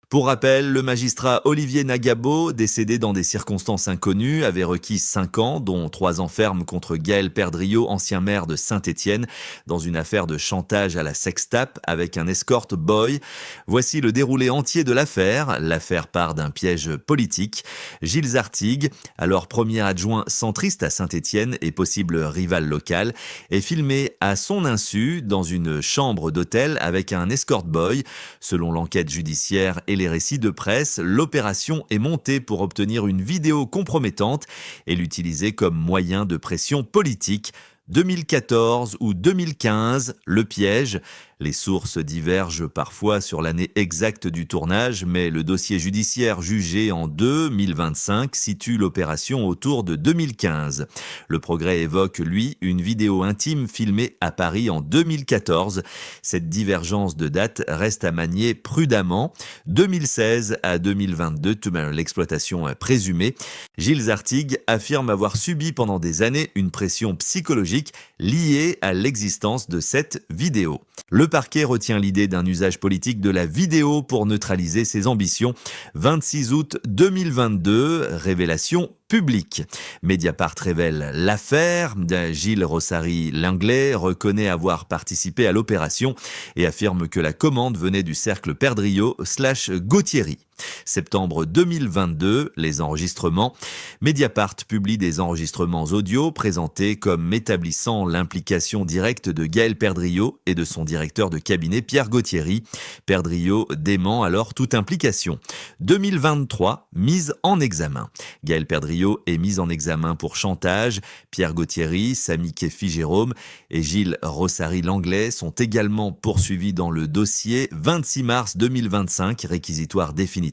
Pour rappel, le magistrat Olivier Nagabo, décédé dans des circonstances inconnues, avait requis 5 ans, dont 3 ans ferme contre Gaël Perdriau, ancien maire de Saint-Étienne, dans une affaire de chantage à la sextape avec un escort boy. Voici le déroulé entier de l'affaire. L'affaire part d'un piège politique. Gilles Artigue, alors premier adjoint centriste à Saint-Étienne et possible rival local, est filmé à son insu dans une chambre d'hôtel avec un escort boy. Selon l'enquête judiciaire et les récits de presse, l'opération est montée pour obtenir une vidéo compromettante et l'utiliser comme moyen de pression politique. 2014 ou 2015, le piège. Les sources divergent parfois sur l'année exacte du tournage, mais le dossier judiciaire jugé en 2025 situe l'opération autour de 2015. Le Progrès évoque, lui, une vidéo intime filmée à Paris en 2014. Cette divergence de date reste à manier prudemment. 2016 à 2022, l'exploitation présumée. Gilles Artigue affirme avoir subi pendant des années une pression psychologique liée à l'existence de cette vidéo. Le parquet retient l'idée d'un usage politique de la vidéo pour neutraliser ses ambitions. 26 août 2022, révélation publique. Mediapart révèle l'affaire. Gilles Rossary-Langlais reconnaît avoir participé à l'opération et affirme que la commande venait du cercle Perdriau/Gauthieri. Septembre 2022, les enregistrements. Mediapart publie des enregistrements audio présentés comme établissant l'implication directe de Gaël Perdriau et de son directeur de cabinet Pierre Gauthieri. Perdriau dément alors toute implication. 2023, mise en examen. Gaël Perdriau est mis en examen pour chantage. Pierre Gauthieri, Samy Kefi-Jérôme et Gilles Rossary-Langlais sont également poursuivis dans le dossier. 26 mars 2025, réquisitoire définitif.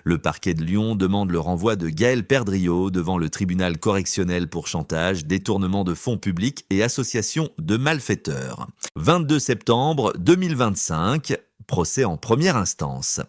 Le parquet de Lyon demande le renvoi de Gaël Perdriau devant le tribunal correctionnel pour chantage, détournement de fonds publics et association de malfaiteurs. 22 septembre 2025, procès en première instance.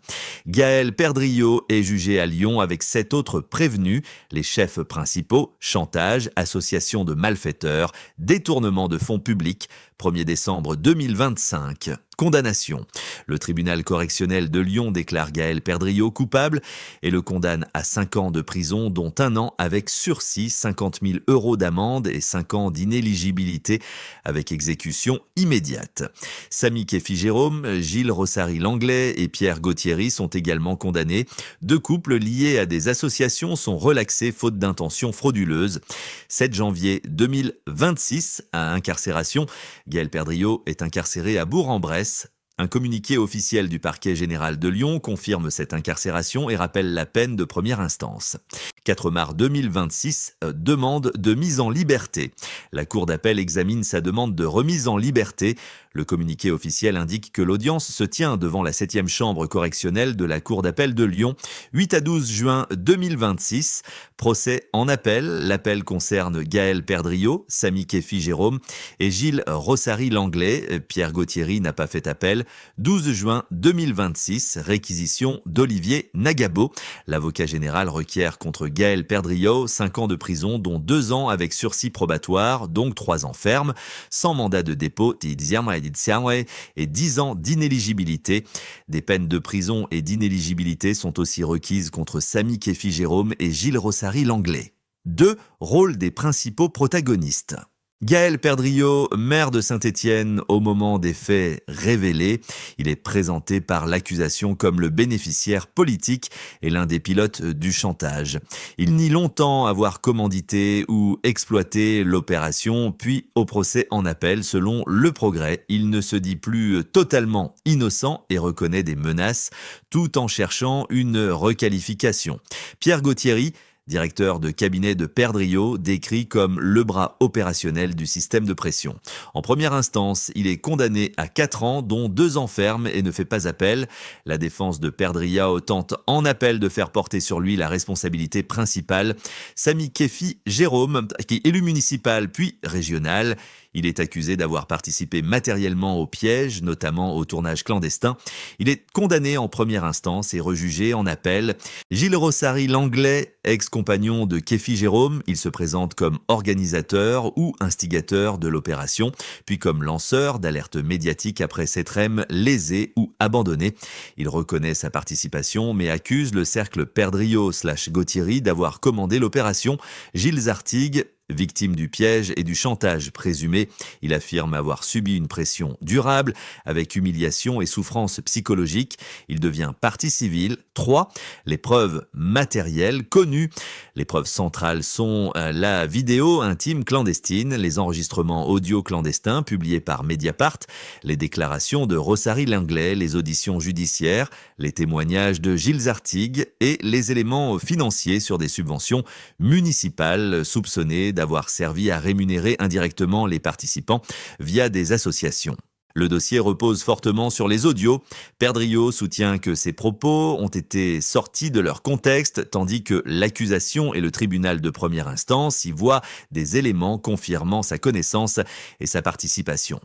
Gaël Perdriau est jugé à Lyon avec 7 autres prévenus. Les chefs principaux, chantage, association de malfaiteurs, détournement de fonds publics. 1er décembre 2025. Condamnation. Le tribunal correctionnel de Lyon déclare Gaël Perdriau coupable et le condamne à 5 ans de prison, dont 1 an avec sursis, 50 000 € d'amende et 5 ans d'inéligibilité avec exécution immédiate. Samy Kefi-Jérôme, Gilles Rossary-Langlais et Pierre Gauthieri sont également condamnés. 2 couples liés à des associations sont relaxés faute d'intention frauduleuse. 7 janvier 2026, à incarcération. Gaël Perdriau est incarcéré à Bourg-en-Bresse. Un communiqué officiel du parquet général de Lyon confirme cette incarcération et rappelle la peine de première instance. 4 mars 2026, demande de mise en liberté. La cour d'appel examine sa demande de remise en liberté. Le communiqué officiel indique que l'audience se tient devant la 7e chambre correctionnelle de la cour d'appel de Lyon, 8 à 12 juin 2026. Procès en appel. L'appel concerne Gaël Perdriau, Samy Kefi-Jérôme et Gilles Rossary-Langlais. Pierre Gauthieri n'a pas fait appel. 12 juin 2026, réquisition d'Olivier Nagabo. L'avocat général requiert contre Gaël Perdriau 5 ans de prison, dont 2 ans avec sursis probatoire, donc 3 ans ferme, sans mandat de dépôt et 10 ans d'inéligibilité. Des peines de prison et d'inéligibilité sont aussi requises contre Samy Kefi-Jérôme et Gilles Rossary-Langlais. 2. Rôle des principaux protagonistes. Gaël Perdriau, maire de Saint-Étienne au moment des faits révélés. Il est présenté par l'accusation comme le bénéficiaire politique et l'un des pilotes du chantage. Il nie longtemps avoir commandité ou exploité l'opération, puis au procès en appel, selon Le Progrès, il ne se dit plus totalement innocent et reconnaît des menaces, tout en cherchant une requalification. Pierre Gauthieri, directeur de cabinet de Perdriau, décrit comme le bras opérationnel du système de pression. En première instance, il est condamné à 4 ans, dont 2 ans ferme et ne fait pas appel. La défense de Perdriau tente en appel de faire porter sur lui la responsabilité principale. Samy Kefi-Jérôme, qui est élu municipal puis régional, Il est accusé d'avoir participé matériellement au piège, notamment au tournage clandestin. Il est condamné en première instance et rejugé en appel. Gilles Rossary Langlais, ex-compagnon de Kéfi Jérôme, il se présente comme organisateur ou instigateur de l'opération, puis comme lanceur d'alerte médiatique après s'être lésé ou abandonné. Il reconnaît sa participation mais accuse le cercle Perdriau/Gauthieri d'avoir commandé l'opération. Gilles Artigue, victime du piège et du chantage présumé, il affirme avoir subi une pression durable avec humiliation et souffrance psychologique. Il devient partie civile. 3. Les preuves matérielles connues. Les preuves centrales sont la vidéo intime clandestine, les enregistrements audio clandestins publiés par Mediapart, les déclarations de Rossary Langlais, les auditions judiciaires, les témoignages de Gilles Artigue et les éléments financiers sur des subventions municipales soupçonnées d'avoir servi à rémunérer indirectement les participants via des associations. Le dossier repose fortement sur les audios. Perdriau soutient que ses propos ont été sortis de leur contexte, tandis que l'accusation et le tribunal de première instance y voient des éléments confirmant sa connaissance et sa participation.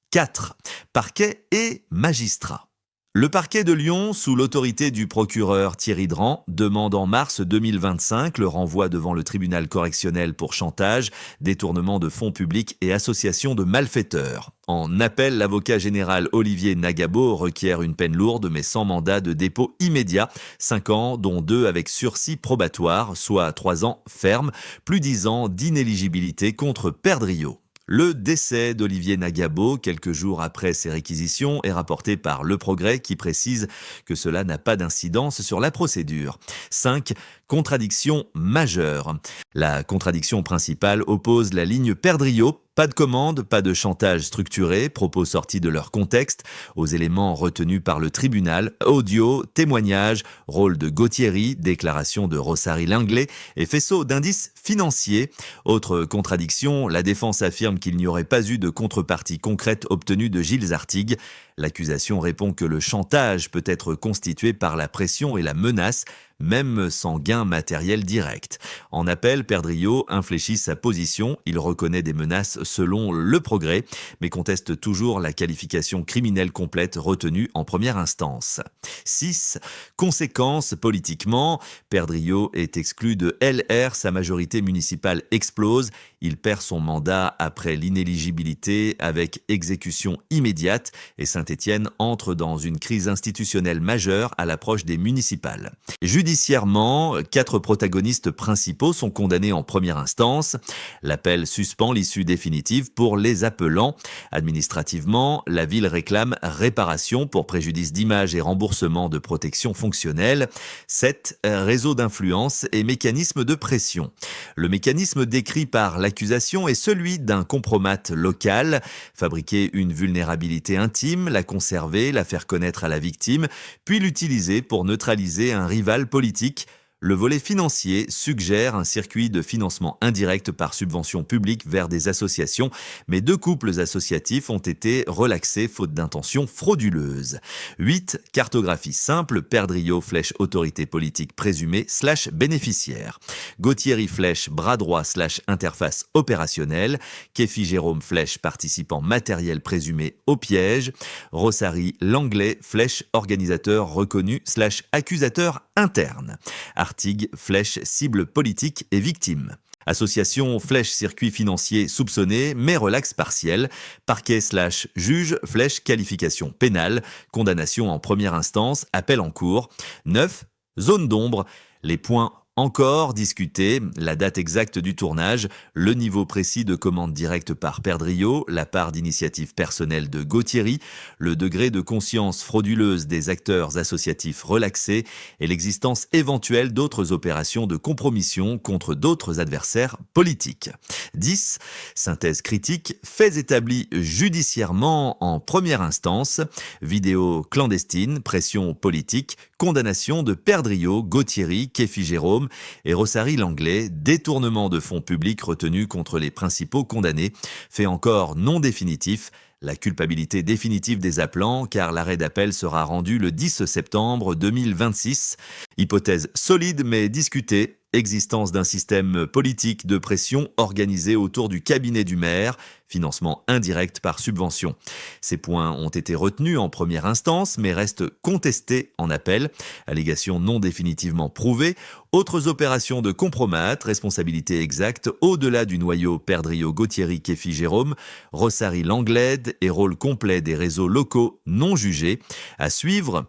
4. Parquet et magistrat. Le parquet de Lyon, sous l'autorité du procureur Thierry Dran, demande en mars 2025 le renvoi devant le tribunal correctionnel pour chantage, détournement de fonds publics et association de malfaiteurs. En appel, l'avocat général Olivier Nagabo requiert une peine lourde mais sans mandat de dépôt immédiat, 5 ans dont 2 avec sursis probatoire, soit 3 ans ferme, plus 10 ans d'inéligibilité contre Perdriau. Le décès d'Olivier Nagabo, quelques jours après ses réquisitions, est rapporté par Le Progrès qui précise que cela n'a pas d'incidence sur la procédure. 5. Contradiction majeure. La contradiction principale oppose la ligne Perdriau, pas de commande, pas de chantage structuré, propos sortis de leur contexte, aux éléments retenus par le tribunal, audio, témoignages, rôle de Gauthieri, déclaration de Rossary Langlais et faisceau d'indices financiers. Autre contradiction, la défense affirme qu'il n'y aurait pas eu de contrepartie concrète obtenue de Gilles Artigue. L'accusation répond que le chantage peut être constitué par la pression et la menace, même sans gain matériel direct. En appel, Perdriau infléchit sa position. Il reconnaît des menaces selon Le Progrès, mais conteste toujours la qualification criminelle complète retenue en première instance. 6. Conséquences politiquement. Perdriau est exclu de LR, sa majorité municipale explose. Il perd son mandat après l'inéligibilité avec exécution immédiate et Saint-Étienne entre dans une crise institutionnelle majeure à l'approche des municipales. Judiciairement, 4 protagonistes principaux sont condamnés en première instance. L'appel suspend l'issue définitive pour les appelants. Administrativement, la ville réclame réparation pour préjudice d'image et remboursement de protection fonctionnelle. 7. Réseau d'influence et mécanisme de pression. Le mécanisme décrit par l'accusation est celui d'un compromat local, fabriquer une vulnérabilité intime, la conserver, la faire connaître à la victime, puis l'utiliser pour neutraliser un rival politique. Le volet financier suggère un circuit de financement indirect par subvention publique vers des associations, mais 2 couples associatifs ont été relaxés faute d'intention frauduleuse. 8. Cartographie simple, Perdriau flèche autorité politique présumée / bénéficiaire. Gauthieri flèche bras droit / interface opérationnelle. Kéfi Jérôme flèche participant matériel présumé au piège. Rossary Langlais flèche organisateur reconnu / accusateur interne. Artigue, flèche, cible politique et victime. Association, flèche, circuit financier soupçonné, mais relax partiel. Parquet / juge, flèche, qualification pénale. Condamnation en première instance, appel en cours. 9. Zone d'ombre. Les points encore discutés, la date exacte du tournage, le niveau précis de commande directe par Perdriau, la part d'initiative personnelle de Gauthieri, le degré de conscience frauduleuse des acteurs associatifs relaxés et l'existence éventuelle d'autres opérations de compromission contre d'autres adversaires politiques. 10. Synthèse critique, faits établis judiciairement en première instance, vidéo clandestine, pression politique, condamnation de Perdriau, Gauthieri, Kéfi Jérôme et Rossary Langlais, détournement de fonds publics retenus contre les principaux condamnés, fait encore non définitif, la culpabilité définitive des appelants car l'arrêt d'appel sera rendu le 10 septembre 2026. Hypothèse solide mais discutée, existence d'un système politique de pression organisé autour du cabinet du maire, financement indirect par subvention. Ces points ont été retenus en première instance, mais restent contestés en appel. Allégations non définitivement prouvées. Autres opérations de compromat, responsabilité exacte, au-delà du noyau Perdriau-Gauthieri Kefi Jérôme, Rossari Langlade et rôle complet des réseaux locaux non jugés. À suivre.